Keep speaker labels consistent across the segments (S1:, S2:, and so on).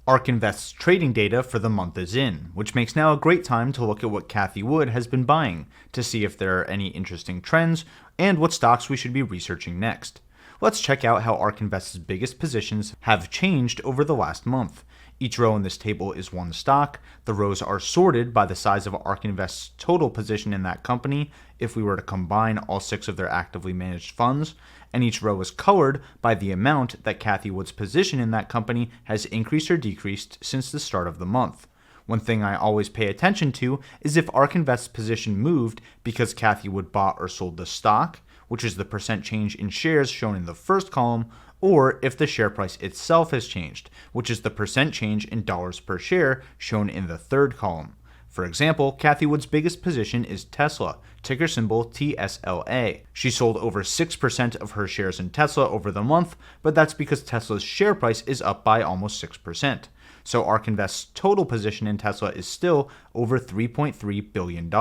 S1: ARK Invest's trading data for the month is in, which makes now a great time to look at what Cathie Wood has been buying to see if there are any interesting trends and what stocks we should be researching next. Let's check out how ARK Invest's biggest positions have changed over the last month. Each row in this table is one stock. The rows are sorted by the size of ARK Invest's total position in that company if we were to combine all 6 of their actively managed funds, and each row is colored by the amount that Cathie Wood's position in that company has increased or decreased since the start of the month. One thing I always pay attention to is if ARK Invest's position moved because Cathie Wood bought or sold the stock, which is the percent change in shares shown in the first column, or if the share price itself has changed, which is the percent change in dollars per share shown in the third column. For example, Cathie Wood's biggest position is Tesla, ticker symbol TSLA. She sold over 6% of her shares in Tesla over the month, but that's because Tesla's share price is up by almost 6%. So ARK Invest's total position in Tesla is still over $3.3 billion.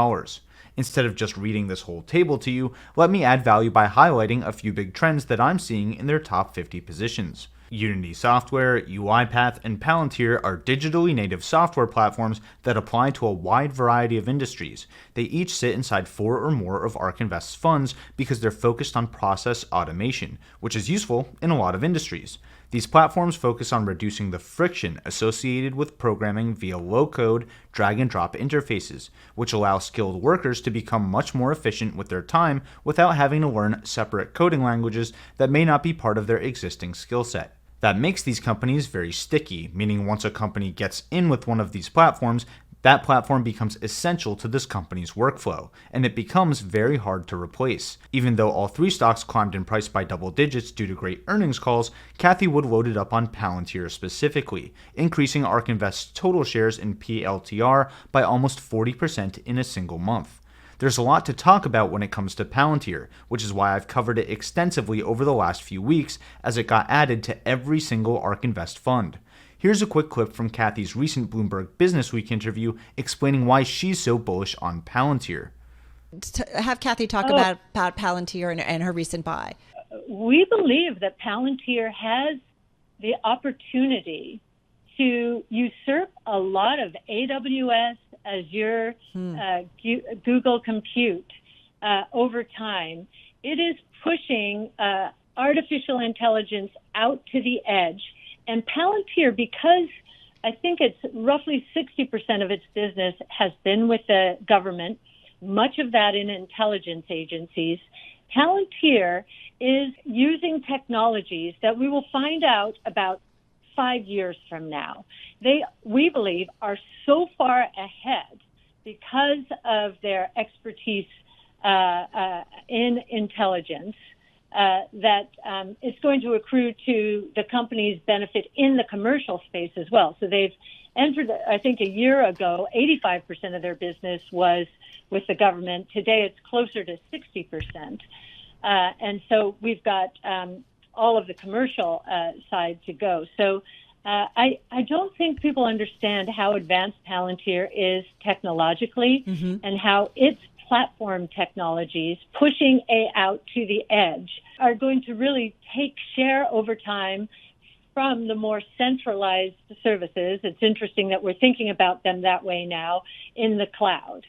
S1: Instead of just reading this whole table to you, let me add value by highlighting a few big trends that I'm seeing in their top 50 positions. Unity Software, UiPath, and Palantir are digitally native software platforms that apply to a wide variety of industries. They each sit inside 4 or more of ARK Invest's funds because they're focused on process automation, which is useful in a lot of industries. These platforms focus on reducing the friction associated with programming via low-code, drag-and-drop interfaces, which allow skilled workers to become much more efficient with their time without having to learn separate coding languages that may not be part of their existing skill set. That makes these companies very sticky, meaning once a company gets in with one of these platforms, that platform becomes essential to this company's workflow, and it becomes very hard to replace. Even though all 3 stocks climbed in price by double digits due to great earnings calls, Cathie Wood loaded up on Palantir specifically, increasing ARK Invest's total shares in PLTR by almost 40% in a single month. There's a lot to talk about when it comes to Palantir, which is why I've covered it extensively over the last few weeks as it got added to every single ARK Invest fund. Here's a quick clip from Cathie's recent Bloomberg Businessweek interview explaining why she's so bullish on Palantir.
S2: Have Cathie talk about Palantir and her recent buy.
S3: We believe that Palantir has the opportunity to usurp a lot of AWS, Azure, Google Compute over time. It is pushing artificial intelligence out to the edge. And Palantir, because I think it's roughly 60% of its business has been with the government, much of that in intelligence agencies, Palantir is using technologies that we will find out about 5 years from now. We believe, are so far ahead because of their expertise in intelligence that it's going to accrue to the company's benefit in the commercial space as well. So they've entered, I think a year ago, 85% of their business was with the government. Today it's closer to 60%. And so we've got all of the commercial side to go. So I don't think people understand how advanced Palantir is technologically and how its platform technologies pushing out to the edge are going to really take share over time from the more centralized services. It's interesting that we're thinking about them that way now in the cloud.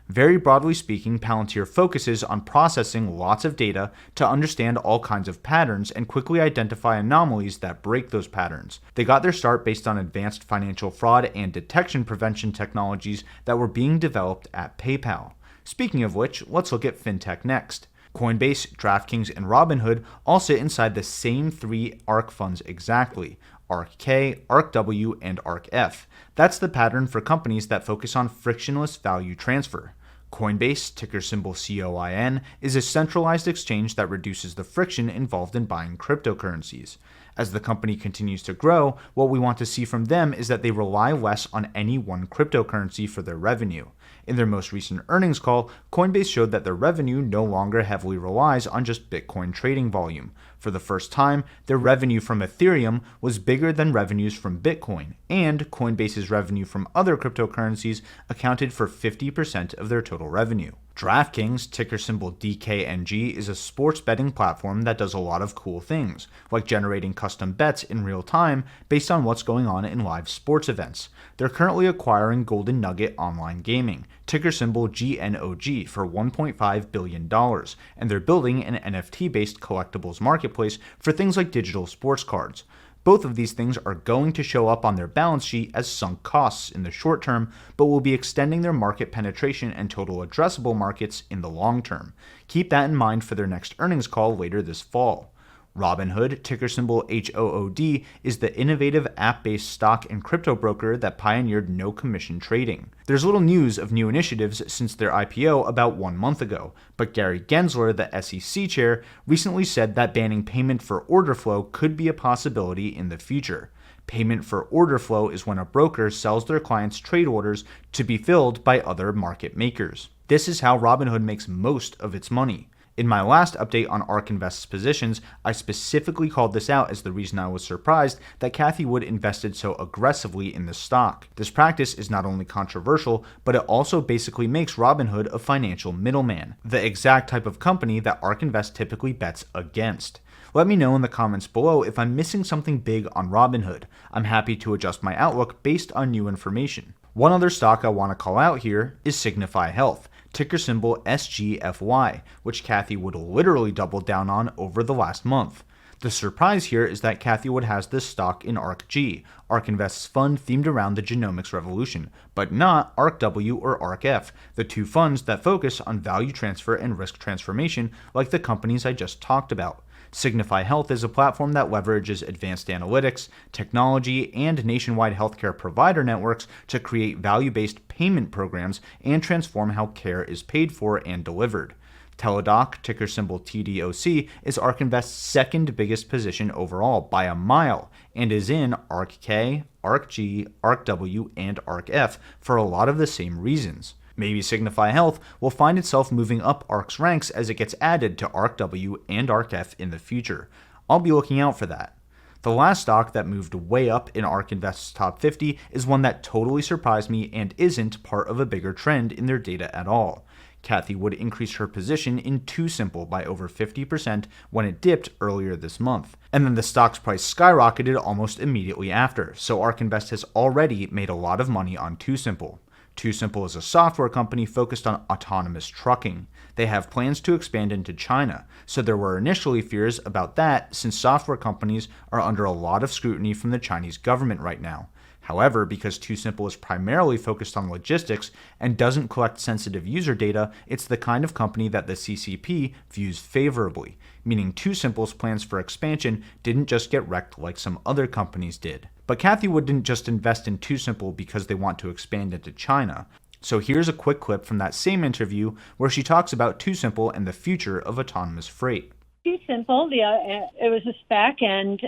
S1: Very broadly speaking, Palantir focuses on processing lots of data to understand all kinds of patterns and quickly identify anomalies that break those patterns. They got their start based on advanced financial fraud and detection prevention technologies that were being developed at PayPal. Speaking of which, let's look at Fintech next. Coinbase, DraftKings, and Robinhood all sit inside the same 3 ARK funds exactly: ARKK, ARKW, and ARKF. That's the pattern for companies that focus on frictionless value transfer. Coinbase, ticker symbol COIN, is a centralized exchange that reduces the friction involved in buying cryptocurrencies. As the company continues to grow, what we want to see from them is that they rely less on any one cryptocurrency for their revenue. In their most recent earnings call, Coinbase showed that their revenue no longer heavily relies on just Bitcoin trading volume. For the first time, their revenue from Ethereum was bigger than revenues from Bitcoin, and Coinbase's revenue from other cryptocurrencies accounted for 50% of their total revenue. DraftKings, ticker symbol DKNG, is a sports betting platform that does a lot of cool things, like generating custom bets in real time based on what's going on in live sports events. They're currently acquiring Golden Nugget Online Gaming, ticker symbol GNOG, for $1.5 billion, and they're building an NFT-based collectibles marketplace for things like digital sports cards. Both of these things are going to show up on their balance sheet as sunk costs in the short term, but will be extending their market penetration and total addressable markets in the long term. Keep that in mind for their next earnings call later this fall. Robinhood, ticker symbol HOOD, is the innovative app-based stock and crypto broker that pioneered no-commission trading. There's little news of new initiatives since their IPO about 1 month ago, but Gary Gensler, the SEC chair, recently said that banning payment for order flow could be a possibility in the future. Payment for order flow is when a broker sells their clients' trade orders to be filled by other market makers. This is how Robinhood makes most of its money. In my last update on ARK Invest's positions, I specifically called this out as the reason I was surprised that Cathie Wood invested so aggressively in the stock. This practice is not only controversial, but it also basically makes Robinhood a financial middleman, the exact type of company that ARK Invest typically bets against. Let me know in the comments below if I'm missing something big on Robinhood. I'm happy to adjust my outlook based on new information. One other stock I want to call out here is Signify Health, ticker symbol SGFY, which Cathie Wood literally doubled down on over the last month. The surprise here is that Cathie Wood has this stock in ARKG, ARK Invest's fund themed around the genomics revolution, but not ARKW or ARKF, the two funds that focus on value transfer and risk transformation like the companies I just talked about. Signify Health is a platform that leverages advanced analytics, technology, and nationwide healthcare provider networks to create value-based payment programs and transform how care is paid for and delivered. Teladoc, ticker symbol TDOC, is ARK Invest's second biggest position overall by a mile and is in ARKK, ARKG, ARKW, and ARKF for a lot of the same reasons. Maybe Signify Health will find itself moving up ARK's ranks as it gets added to ARKW and ARKF in the future. I'll be looking out for that. The last stock that moved way up in ARK Invest's top 50 is one that totally surprised me and isn't part of a bigger trend in their data at all. Cathie Wood increased her position in TuSimple by over 50% when it dipped earlier this month. And then the stock's price skyrocketed almost immediately after, so ARK Invest has already made a lot of money on TuSimple. TuSimple is a software company focused on autonomous trucking. They have plans to expand into China, so there were initially fears about that since software companies are under a lot of scrutiny from the Chinese government right now. However, because TuSimple is primarily focused on logistics and doesn't collect sensitive user data, it's the kind of company that the CCP views favorably, meaning TuSimple's plans for expansion didn't just get wrecked like some other companies did. But Cathie Wood didn't just invest in TuSimple because they want to expand into China. So here's a quick clip from that same interview where she talks about TuSimple and the future of autonomous freight.
S3: TuSimple, it was a SPAC and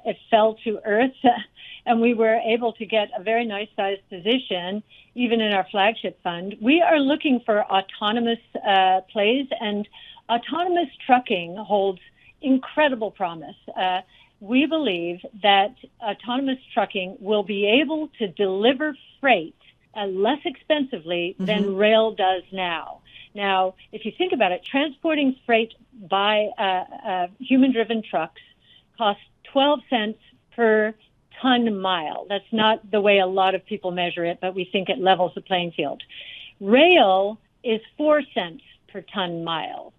S3: it fell to earth. And we were able to get a very nice sized position, even in our flagship fund. We are looking for autonomous plays, and autonomous trucking holds incredible promise. We believe that autonomous trucking will be able to deliver freight less expensively than rail does now. Now, if you think about it, transporting freight by human-driven trucks costs 12 cents per ton mile. That's not the way a lot of people measure it, but we think it levels the playing field. Rail is 4 cents per ton mile.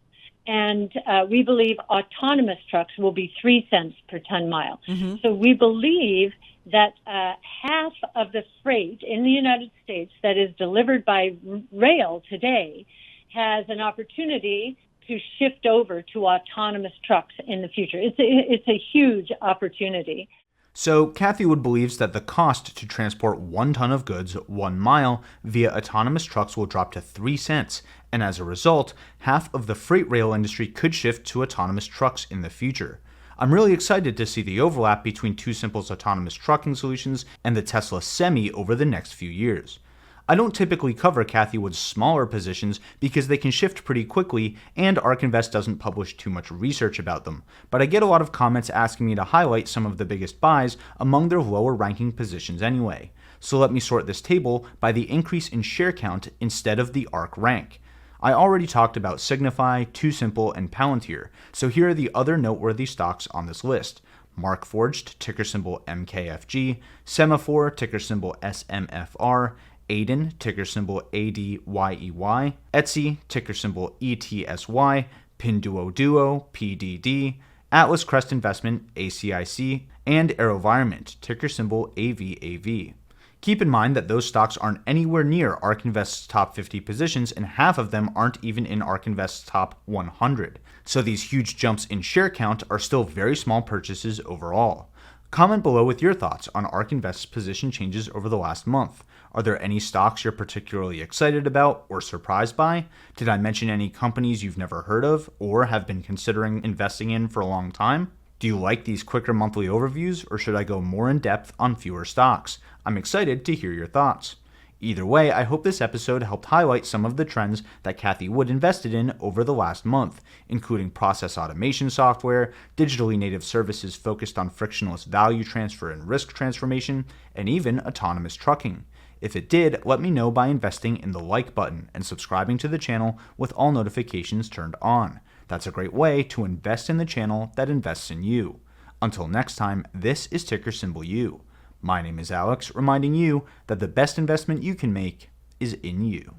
S3: And we believe autonomous trucks will be 3 cents per ton mile. So we believe that half of the freight in the United States that is delivered by rail today has an opportunity to shift over to autonomous trucks in the future. It's a huge opportunity.
S1: So Cathie Wood believes that the cost to transport 1 ton of goods 1 mile via autonomous trucks will drop to 3 cents, and as a result, half of the freight rail industry could shift to autonomous trucks in the future. I'm really excited to see the overlap between TuSimple's autonomous trucking solutions and the Tesla Semi over the next few years. I don't typically cover Cathie Wood's smaller positions because they can shift pretty quickly and ARK Invest doesn't publish too much research about them, but I get a lot of comments asking me to highlight some of the biggest buys among their lower ranking positions anyway. So let me sort this table by the increase in share count instead of the ARK rank. I already talked about Signify, TuSimple, and Palantir, so here are the other noteworthy stocks on this list. Markforged, ticker symbol MKFG, Semaphore, ticker symbol SMFR, Aiden, ticker symbol ADYEY, Etsy, ticker symbol ETSY, Pinduoduo, PDD, Atlas Crest Investment, ACIC, and AeroVironment, ticker symbol AVAV. Keep in mind that those stocks aren't anywhere near ARK Invest's top 50 positions, and half of them aren't even in ARK Invest's top 100. So these huge jumps in share count are still very small purchases overall. Comment below with your thoughts on ARK Invest's position changes over the last month. Are there any stocks you're particularly excited about or surprised by? Did I mention any companies you've never heard of or have been considering investing in for a long time? Do you like these quicker monthly overviews, or should I go more in depth on fewer stocks? I'm excited to hear your thoughts. Either way, I hope this episode helped highlight some of the trends that Cathie Wood invested in over the last month, including process automation software, digitally native services focused on frictionless value transfer and risk transformation, and even autonomous trucking. If it did, let me know by investing in the like button and subscribing to the channel with all notifications turned on. That's a great way to invest in the channel that invests in you. Until next time, this is ticker symbol U. My name is Alex, reminding you that the best investment you can make is in you.